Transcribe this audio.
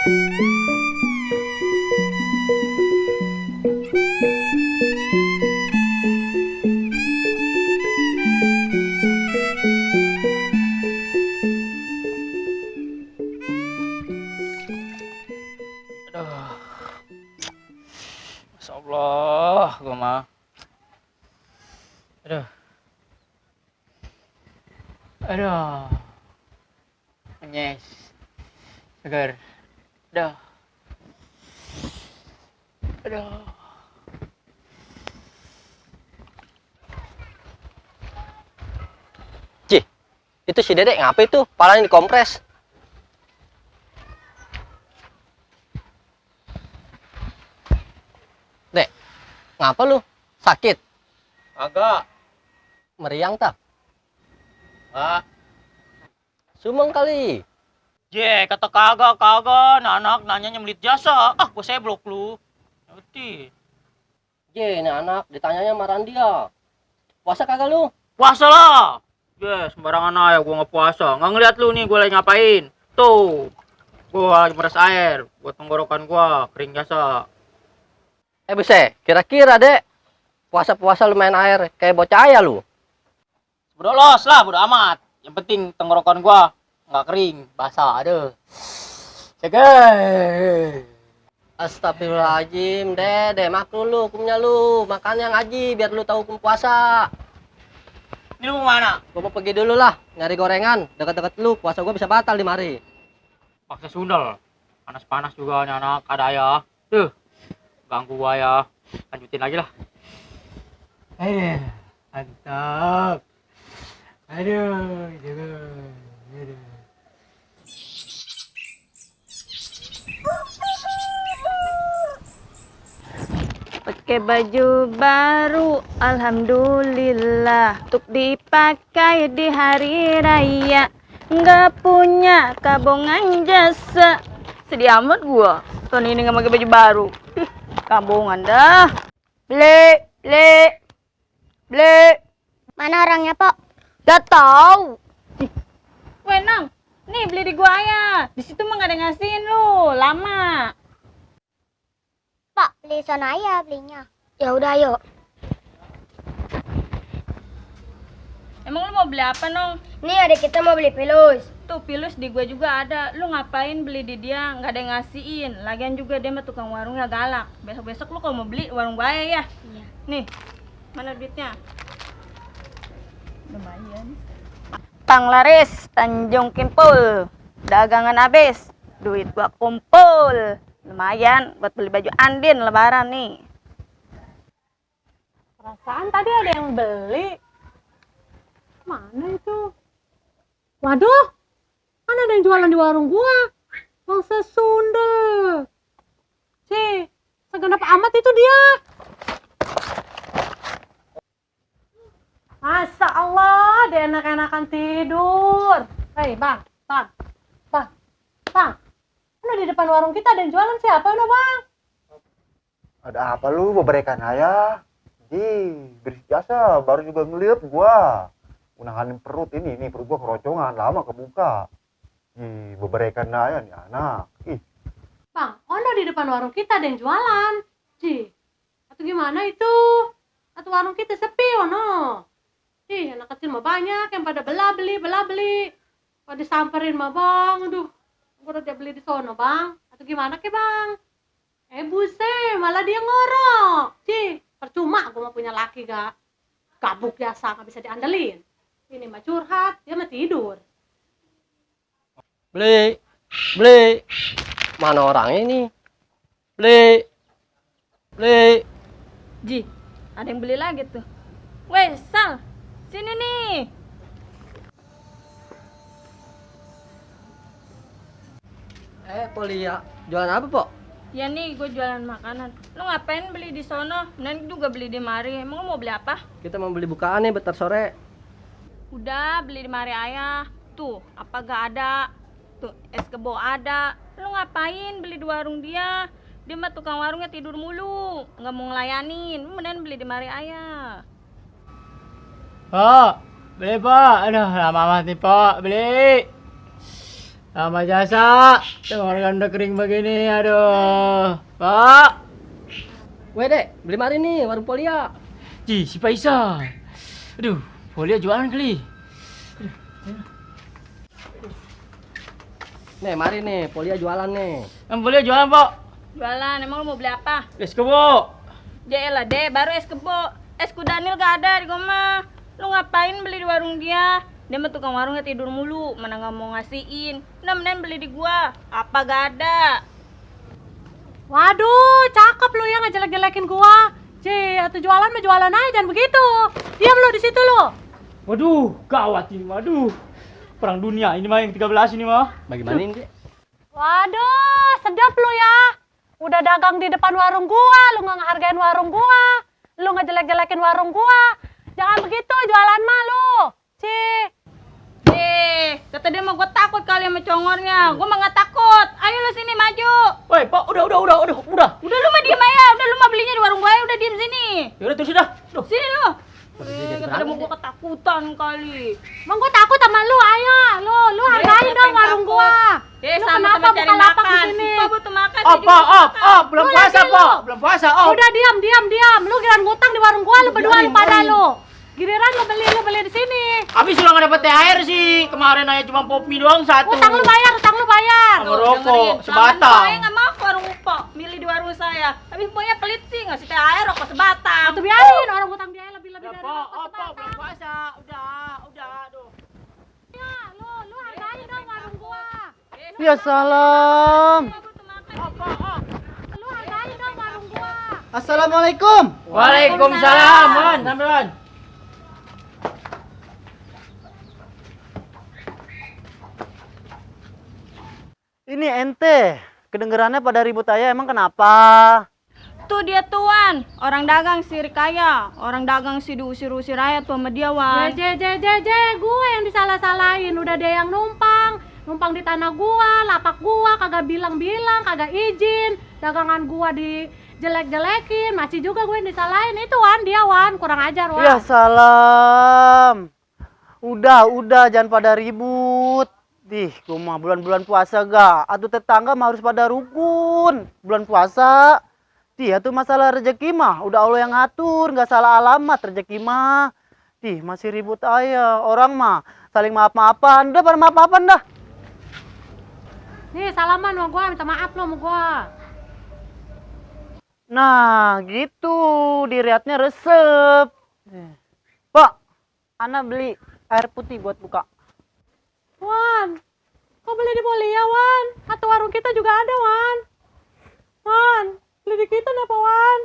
Aduh, Masya Allah, gue mah. Aduh, aduh, nyes, segar, aduh, aduh. Cih, itu si Dedek ngapain tuh? Palanya dikompres. Dek, ngapa lu? Sakit? Agak, Meriang tak? ah, Sumeng kali. kata kagak, anak nanya nyemlit jasa. Ah, gue saya blok lu. Ngerti. Ini anak ditanyanya marah dia. Puasa kagak lu? Puasa lah. Sembarangan aja gue nggak puasa. Nggak ngeliat lu nih gue lagi ngapain. Tuh, gue lagi meres air buat tenggorokan gue kering jasa. Buse, kira-kira Dek, puasa-puasa lu main air kayak bocah ayah lu. Bodo los lah, bodo amat. Yang penting tenggorokan gue nggak kering, basah. Aduh. Seger. Astagfirullahaladzim, Dek, makruh lu hukumnya lu. Makan yang ngaji biar lu tahu hukum puasa. Ini lu mau mana? Gua mau pergi dulu lah, nyari gorengan. Dekat-dekat lu, puasa gua bisa batal di mari. Paksa sundel. Panas-panas juga nih anak, ada ya. Tuh, ganggu gua ya. Lanjutin lagi lah. Aduh, mantap. Aduh, aduh. Pakai baju baru, alhamdulillah. Untuk dipakai di hari raya. Nggak punya kabongan jasa. Sedih amat gua. Tahun ini nggak pakai baju baru. Kabongan dah. Beli. Mana orangnya, Pok? Gak tahu. Wenang, nih beli di gua ya. Di situ mah nggak ada ngasihin lu. Lama. Pak, beli sana ya belinya. Ya udah, ayo. Emang lu mau beli apa, Nong? Nih adik kita mau beli pilus. Tuh pilus di gua juga ada. Lu ngapain beli di dia? Nggak ada yang ngasihin. Lagian juga dia mah tukang warungnya galak. Besok-besok lu kalau mau beli warung bahaya ya. Iya. Nih, mana duitnya? Lumayan. Tang laris, Tanjung Kimpul. Dagangan habis, duit gua kumpul. Lumayan buat beli baju Andin lebaran nih. Perasaan tadi ada yang beli. Mana itu? Waduh, kan ada yang jualan di warung gua. Bangsa sundel. Segenap amat itu dia. Masa Allah, dia enak-enakan tidur. Hei bang, bang. Kan di depan warung kita ada yang jualan, siapa udah bang? Ada apa lu beberekan ayah? Berisik jasa, baru juga ngeliat gua. Unahanin perut ini perut gua keroncongan, lama kebuka. Beberekan ayah nih anak. Bang, ono di depan warung kita ada yang jualan. Atau gimana itu? Atau warung kita sepi ono. Anak kecil mah banyak yang pada bela beli. Pada disamperin mah bang, aduh. Gua udah beli di sono bang. Atau gimana ke bang? Buset, malah dia ngorok. Percuma gua mah punya laki gak. Gabuk biasa, gak bisa diandelin. Ini mah curhat, dia mah tidur. Beli. Mana orangnya ini? Beli. Ji, ada yang beli lagi tuh. Weh, Sal, sini nih. Polia, jualan apa, Pok? Ya nih, gue jualan makanan. Lu ngapain beli di sono? Nan juga beli di mari. Emang lu mau beli apa? Kita mau beli bukaan nih bentar sore. Udah, beli di mari ayah. Tuh, apa gak ada? Tuh, es kebo ada. Lu ngapain beli di warung dia? Dia mah tukang warungnya tidur mulu. Nggak mau ngelayanin. Mendingan beli di mari ayah. Pak, beli Pak. Aduh, lama amat nih Pak, beli. Sama jasa. Tenggorokan udah kering begini, aduh. Pak. Weh dek, beli mari nih warung Polia. Ji, si Faisal. Aduh, Polia jualan kali. Nih mari nih, Polia jualan nih. Yang Polia jualan, Pak. Jualan, emang lu mau beli apa? Es kebo. Lah, baru es kebo. Es kudanil gak ada di rumah. Lu ngapain beli di warung dia? Dia mah tukang warungnya tidur mulu, mana nggak mau ngasihin. Nah, mending beli di gua. Apa gak ada? Waduh, cakep lu ya ngejelek-jelekin gua. Atau jualan mah jualan aja, jangan begitu. Diam lu di situ lu. Waduh, gawat ini, waduh. Perang dunia ini mah yang 13 ini mah. Bagaimana ini? Waduh, sedap lu ya. Udah dagang di depan warung gua, lu nggak ngehargain warung gua. Lu ngejelek-jelekin warung gua. Jangan begitu jualan mah lu. Kata dia mah gua takut kali sama congornya. Gua mah nggak takut. Ayo lu sini maju. Woi, Pak, udah. Udah lu mah diem aja. Udah lu mah belinya di warung gua, udah diem sini. Yaudah terus dah. Duh. Sini lu. Kata dia mau gua ketakutan kali. Emang gua takut sama lu, ayo. Lu hargain dong warung gua. Lu kenapa buka lapak di sini? Butuh makan. Belum puasa, Pak. Belum puasa, Udah diam. Lu giliran ngutang di warung gua, lu berdua lu pada lu. Giliran lu beli di sini. Habis lu nggak dapet THR sih. Kemarin aja cuma kopi doang satu. Utang lu bayar. Sama rokok, sebatang. Saya nggak mau ke warung Upo, milih di warung saya. Tapi pokoknya pelit sih, ngasih THR rokok sebatang. Atau biarin orang utang dia lebih-lebih dari rokok sebatang. Belum puasa. Udah, aduh. Ya, lu hargain dong warung gua. Ya salam. Lu hargain dong warung gua. Assalamualaikum. Waalaikumsalam, Wan. Sampai, Wan. Ini ente, kedengerannya pada ribut aja, emang kenapa? Tuh dia tuan, orang dagang sirik kaya, orang dagang si diusir-usir aja tuh sama dia Wan. Gue yang disalah-salahin, udah dia yang numpang di tanah gua, lapak gua, kagak bilang-bilang, kagak izin, dagangan gua dijelek-jelekin, masih juga gue yang disalahin. Itu Wan, dia Wan, kurang ajar Wan. Ya salam. Udah, jangan pada ribut. Gue mah bulan-bulan puasa gak? Atuh tetangga mah harus pada rukun. Bulan puasa. Tuh masalah rezeki mah udah Allah yang ngatur, nggak salah alamat rezeki mah. Masih ribut aja. Orang mah saling maaf-maafan. Udah pada maaf-maafan dah. Nih salaman sama gua, minta maaf lo sama gua. Nah, gitu. Diriatnya resep. Pak, Ana beli air putih buat buka. Wan, kok beli di Polia Wan? Atau warung kita juga ada Wan? Wan, beli di kita apa Wan?